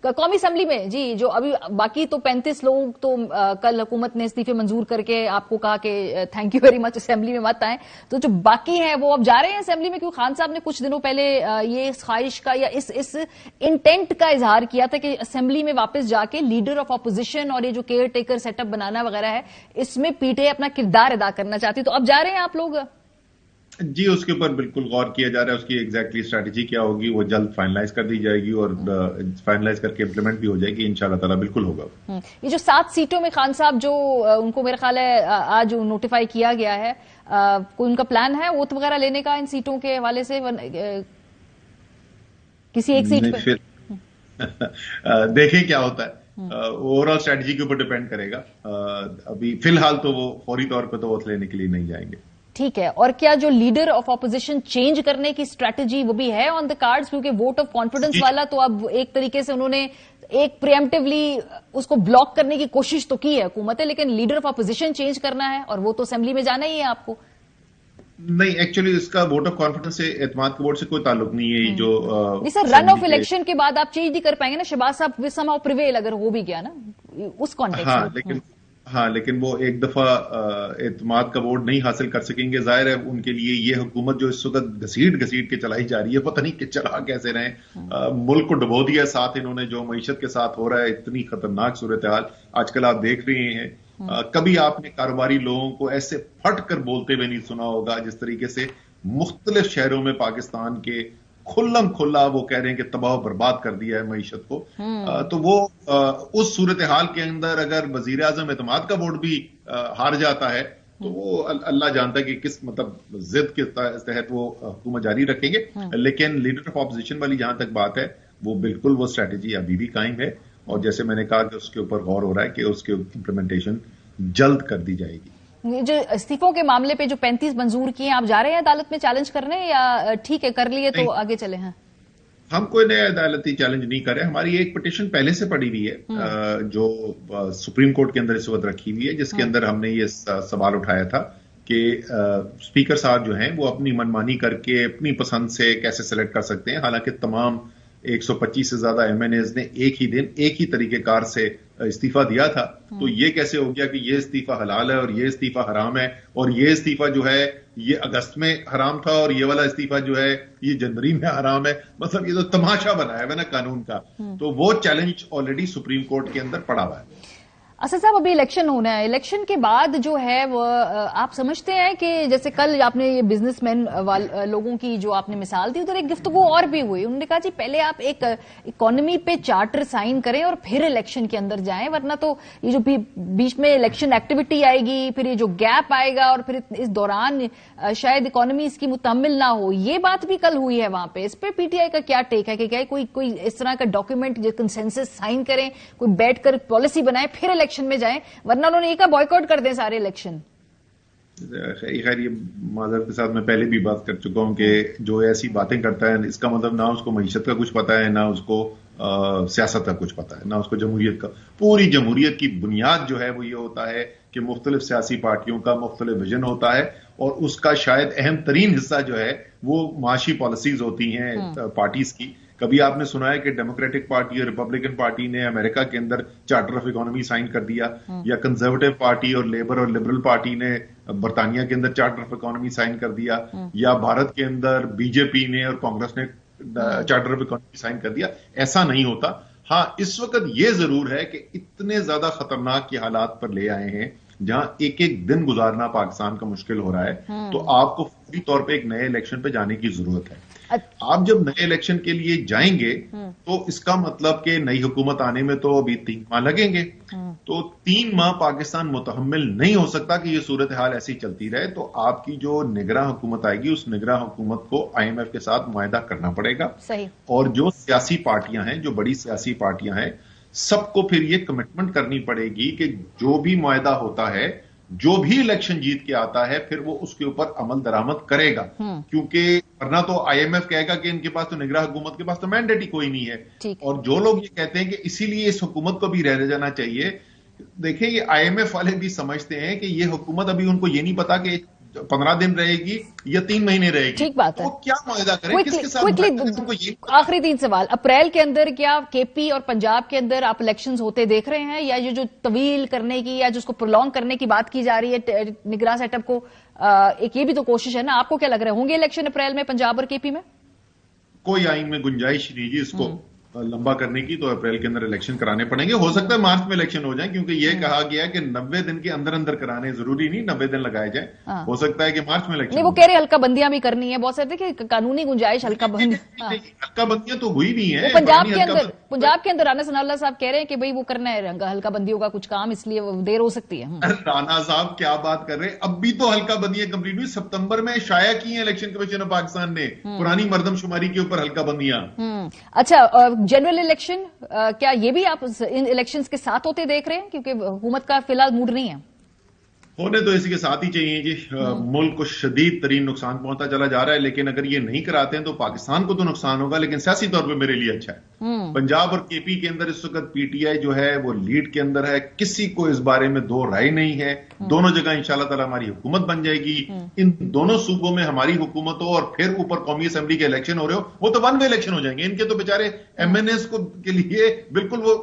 कौमी असेंबली में जी, जो अभी बाकी तो 35 लोग तो कल हुकूमत ने इस्तीफे मंजूर करके आपको कहा कि thank you very much, assembly में मत आए, तो जो बाकी हैं वो अब जा रहे हैं असेंबली में, क्योंकि खान साहब ने कुछ दिनों पहले ये ख्वाहिश का या इस इंटेंट का इजहार किया था कि असेंबली में वापस जाके लीडर ऑफ ऑपोजिशन और ये जो केयर टेकर सेटअप बनाना वगैरह है, इसमें पीटीआई अपना किरदार अदा करना चाहती, तो अब जा रहे हैं आप लोग? जी, उसके ऊपर बिल्कुल गौर किया जा रहा है। उसकी एग्जैक्टली स्ट्रैटेजी क्या होगी वो जल्द फाइनलाइज कर दी जाएगी और फाइनलाइज करके इम्प्लीमेंट भी हो जाएगी, इंशाल्लाह ताला बिल्कुल होगा। ये जो 7 सीटों में खान साहब जो उनको मेरा ख्याल है आज नोटिफाई किया गया है, कोई उनका प्लान है ओथ वगैरह लेने का इन सीटों के हवाले से, किसी एक सीट पे? फिर देखें क्या होता है, ओवरऑल स्ट्रैटेजी के ऊपर डिपेंड करेगा। अभी फिलहाल तो वो फौरी तौर पे तो ओथ लेने के लिए नहीं जाएंगे। ठीक है, और क्या जो लीडर ऑफ ऑपोजिशन चेंज करने की स्ट्रैटेजी वो भी है ऑन द कार्ड्स, क्योंकि वोट ऑफ कॉन्फिडेंस वाला तो अब एक तरीके से उन्होंने एक प्रिएम्प्टिवली उसको ब्लॉक करने की कोशिश तो की है हुकूमत है, लेकिन लीडर ऑफ ऑपोजिशन चेंज करना है और वो तो असेंबली में जाना ही है आपको। नहीं, एक्चुअली इसका वोट ऑफ कॉन्फिडेंस से एतमाद के वोट से कोई ताल्लुक नहीं है। जो सर रन ऑफ इलेक्शन के बाद आप चेंज नहीं कर पाएंगे ना, शहबाज साहब समहाउ प्रिवेल अगर हो भी गया ना उस कॉन्टेक्स्ट में। हाँ, लेकिन वो एक दफा एतमाद का वोट नहीं हासिल कर सकेंगे। जाहिर है उनके लिए ये हुकूमत जो इस वक्त घसीट घसीट के चलाई जा रही है, पता नहीं कि चला कैसे रहे, मुल्क को डुबो दिया साथ इन्होंने। जो मईशत के साथ हो रहा है, इतनी खतरनाक सूरत हाल आजकल आप देख रहे हैं। कभी आपने कारोबारी लोगों को ऐसे फट कर बोलते हुए नहीं सुना होगा जिस तरीके से मुख्तलिफ शहरों में पाकिस्तान के खुल्लम खुल्ला वो कह रहे हैं कि तबाह बर्बाद कर दिया है मईशत को। तो वो उस सूरत हाल के अंदर अगर वजीर आजम एतमाद का वोट भी हार जाता है तो वो अल्लाह जानता है कि किस मतलब जिद के तहत वो हुकूमत जारी रखेंगे। लेकिन लीडर ऑफ ऑपोजिशन वाली जहां तक बात है, वो बिल्कुल वो स्ट्रैटेजी अभी भी कायम है और जैसे मैंने कहा कि उसके ऊपर गौर हो रहा है कि उसके इम्प्लीमेंटेशन जल्द कर दी जाएगी। जो इस्तीफों के मामले पे जो 35 मंजूर किए, आप जा रहे हैं अदालत में चैलेंज करने या ठीक है कर लिए तो आगे चले हैं? हम कोई नया अदालती चैलेंज नहीं कर रहे। हमारी एक पिटीशन पहले से पड़ी हुई है जो सुप्रीम कोर्ट के अंदर इस वक्त रखी हुई है, जिसके अंदर हमने ये सवाल उठाया था कि स्पीकर साहब जो हैं वो अपनी मनमानी करके अपनी पसंद से कैसे सेलेक्ट कर सकते हैं। हालांकि तमाम 125 से ज्यादा एमएनएज ने एक ही दिन एक ही तरीकेकार से इस्तीफा दिया था, तो ये कैसे हो गया कि ये इस्तीफा हलाल है और ये इस्तीफा हराम है, और ये इस्तीफा जो है ये अगस्त में हराम था और ये वाला इस्तीफा जो है ये जनवरी में हराम है। मतलब ये तो तमाशा बनाया है ना कानून का। तो वो चैलेंज ऑलरेडी सुप्रीम कोर्ट के अंदर पड़ा हुआ है। असद साहब अभी इलेक्शन होना है, इलेक्शन के बाद जो है वो आप समझते हैं कि जैसे कल आपने ये बिजनेसमैन लोगों की जो आपने मिसाल दी, उधर एक गुफ्तगू और भी हुई। उन्होंने कहा जी पहले आप एक इकोनॉमी पे चार्टर साइन करें और फिर इलेक्शन के अंदर जाएं, वरना तो ये जो बीच में इलेक्शन एक्टिविटी आएगी, फिर ये जो गैप आएगा और फिर इस दौरान शायद इकोनॉमी इसकी मुतम्मिल ना हो। ये बात भी कल हुई है वहां पे। इस पे पीटीआई का क्या टेक है कि क्या कोई इस तरह का डॉक्यूमेंट जो कंसेंसस साइन करें, कोई बैठकर पॉलिसी बनाए फिर इलेक्शन में जाएं, वरना उन्होंने एक बॉयकॉट कर दें सारे इलेक्शन? खैर ये माजरत के साथ मैं पहले भी बात कर चुका हूं कि जो ऐसी बातें करता है इसका मतलब ना उसको मईशत का कुछ पता है, ना उसको सियासत का कुछ पता है, ना उसको जमहूरियत का। पूरी जमहूरियत की बुनियाद जो है वो ये होता है कि मुख्तलिफ सियासी पार्टियों का मुख्तलिफ विजन होता है और उसका शायद अहम तरीन हिस्सा जो है वो माशी पॉलिसीज होती हैं पार्टीज की। कभी आपने सुना है कि डेमोक्रेटिक पार्टी और रिपब्लिकन पार्टी ने अमेरिका के अंदर चार्टर ऑफ इकोनॉमी साइन कर दिया, या कंजर्वेटिव पार्टी और लेबर और लिबरल पार्टी ने बरतानिया के अंदर चार्टर ऑफ इकोनॉमी साइन कर दिया, या भारत के अंदर बीजेपी ने और कांग्रेस ने चार्टर ऑफ इकोनॉमी साइन कर दिया? ऐसा नहीं होता। हाँ, इस वक्त यह जरूर है कि इतने ज्यादा खतरनाक के हालात पर ले आए हैं जहां एक एक दिन गुजारना पाकिस्तान का मुश्किल हो रहा है, तो आपको फौरी तौर पे एक नए इलेक्शन पे जाने की जरूरत है। आप जब नए इलेक्शन के लिए जाएंगे तो इसका मतलब कि नई हुकूमत आने में तो अभी 3 माह लगेंगे, तो 3 माह पाकिस्तान मुतहम्मिल नहीं हो सकता कि ये सूरत हाल ऐसी चलती रहे। तो आपकी जो निगरान हुकूमत आएगी उस निगरान हुकूमत को IMF के साथ मुआहदा करना पड़ेगा। सही। और जो सियासी पार्टियां हैं, जो बड़ी सियासी पार्टियां हैं, सबको फिर ये कमिटमेंट करनी पड़ेगी कि जो भी मुआहदा होता है, जो भी इलेक्शन जीत के आता है, फिर वो उसके ऊपर अमल दरामद करेगा। क्योंकि वरना तो IMF कहेगा कि इनके पास तो निगरान हुकूमत के पास तो मैंडेट ही कोई नहीं है। और जो लोग ये कहते हैं कि इसीलिए इस हुकूमत को भी रह जाना चाहिए, देखिए ये IMF वाले भी समझते हैं कि ये हुकूमत, अभी उनको ये नहीं पता कि 15 दिन रहेगी या 3 महीने रहेगी, ठीक बात है। तो क्या मुआहदा करें, किसके साथ हमको ये आखिरी 3 सवाल, अप्रैल के अंदर क्या केपी और पंजाब के अंदर आप इलेक्शंस होते देख रहे हैं, या ये जो तवील करने की या जिसको प्रोलॉन्ग करने की बात की जा रही है निगरान सेटअप को, एक ये भी तो कोशिश है ना? आपको क्या लग रहा है, होंगे इलेक्शन अप्रैल में पंजाब और केपी में? कोई आइन में गुंजाइश नहीं जी इसको लंबा करने की, तो अप्रैल के अंदर इलेक्शन कराने पड़ेंगे। हो सकता है मार्च में इलेक्शन हो जाए, क्योंकि ये कहा गया है कि 90 दिन के अंदर अंदर कराने, जरूरी नहीं 90 दिन लगाए जाए, हो सकता है कि मार्च में इलेक्शन। नहीं, वो कह रहे हल्का बंदियां भी करनी है, बहुत सारे देखिए कानूनी गुंजाइश हल्का बंदी, हल्का बंदियां तो हुई भी है पंजाब के अंदर राणा सनाउल्लाह साहब कह रहे हैं कि भाई वो करना है हल्का बंदियों का कुछ काम, इसलिए देर हो सकती है। राणा साहब क्या बात कर रहे हैं, अब भी तो हल्का बंदियां कंप्लीट हुई, सितंबर में शाया की है इलेक्शन कमीशन ऑफ पाकिस्तान ने पुरानी मरदमशुमारी के ऊपर हल्का बंदियां। अच्छा, जनरल इलेक्शन क्या ये भी आप इन इलेक्शंस के साथ होते देख रहे हैं, क्योंकि हुकूमत का फिलहाल मूड नहीं है? होने तो इसी के साथ ही चाहिए जी। मुल्क को शदीद तरीन नुकसान पहुंचता चला जा रहा है, लेकिन अगर ये नहीं कराते हैं तो पाकिस्तान को तो नुकसान होगा, लेकिन सियासी तौर पे मेरे लिए अच्छा है। पंजाब और केपी के अंदर इस वक्त पीटीआई जो है वो लीड के अंदर है, किसी को इस बारे में दो राय नहीं है। दोनों जगह इंशाल्लाह ताला हमारी हुकूमत बन जाएगी। इन दोनों सूबों में हमारी हुकूमत हो और फिर ऊपर कौमी असेंबली के इलेक्शन हो रहे हो, वो तो वन वे इलेक्शन हो जाएंगे। इनके तो बेचारे एमएनएस को के लिए बिल्कुल वो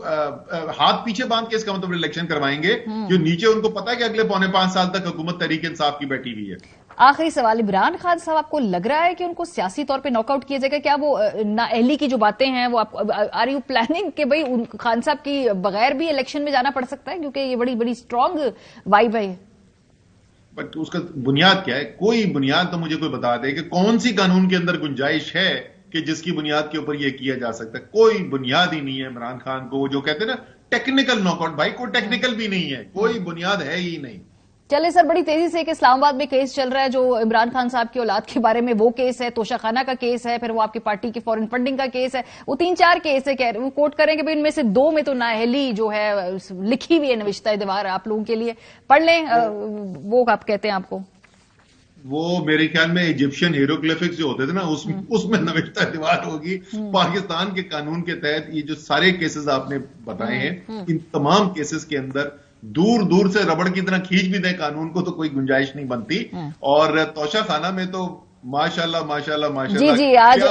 हाथ पीछे बांध के इसका मतलब इलेक्शन करवाएंगे, जो नीचे उनको पता है कि अगले 4.5 साल तक हुकूमत तहरीक इंसाफ की बैठी हुई है। आखिरी सवाल, इमरान खान साहब, आपको लग रहा है कि उनको सियासी तौर पे नॉकआउट किया जाएगा? क्या वो नाअहली की जो बातें हैं वो आप आर यू प्लानिंग कि भाई खान साहब की बगैर भी इलेक्शन में जाना पड़ सकता है, क्योंकि ये बड़ी बड़ी स्ट्रांग वाइब है? बट उसका बुनियाद क्या है? कोई बुनियाद तो मुझे कोई बता दे कि कौन सी कानून के अंदर गुंजाइश है कि जिसकी बुनियाद के ऊपर यह किया जा सकता है। कोई बुनियाद ही नहीं है इमरान खान को, जो कहते हैं ना टेक्निकल नॉकआउट, भाई कोई टेक्निकल भी नहीं है, कोई बुनियाद है ही नहीं। चले सर, बड़ी तेजी से एक इस्लामाबाद में केस चल रहा है जो इमरान खान साहब की औलाद के बारे में, वो केस है, तोशाखाना का केस है, फिर वो आपकी पार्टी के फॉरेन फंडिंग का केस है, वो 3-4 केस है। वो कोर्ट करेंगे भाई इनमें से 2 में तो नाअहली जो है लिखी हुई है नविश्ता दीवार, आप लोगों के लिए पढ़ लें, वो आप कहते हैं आपको? वो मेरे ख्याल में इजिप्शियन हीरोग्लिफिक्स जो होते थे ना, उसमें नविश्ता दीवार होगी। पाकिस्तान के कानून के तहत ये जो सारे केसेस आपने बताए हैं, इन तमाम केसेस के अंदर दूर दूर से रबड़ की तरह खींच भी दें कानून को तो कोई गुंजाइश नहीं बनती। और तोशाखाना में तो माशाल्लाह माशाल्लाह माशाल्लाह, जी आज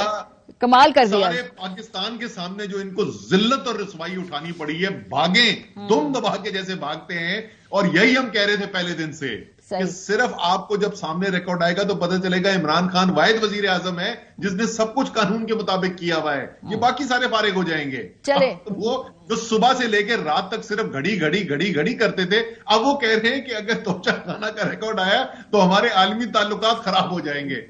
कमाल कर दिया। सारे पाकिस्तान के सामने जो इनको जिल्लत और रसवाई उठानी पड़ी है, भागे दुम दबा के जैसे भागते हैं। और यही हम कह रहे थे पहले दिन से कि सिर्फ आपको जब सामने रिकॉर्ड आएगा तो पता चलेगा इमरान खान वाहिद वजीर आजम है जिसने सब कुछ कानून के मुताबिक किया हुआ है। ये बाकी सारे फारिग हो जाएंगे। चले वो जो सुबह से लेकर रात तक सिर्फ घड़ी घड़ी घड़ी घड़ी करते थे, अब वो कह रहे हैं कि अगर तोशाखाना का रिकॉर्ड आया तो हमारे आलमी ताल्लुकात खराब हो जाएंगे।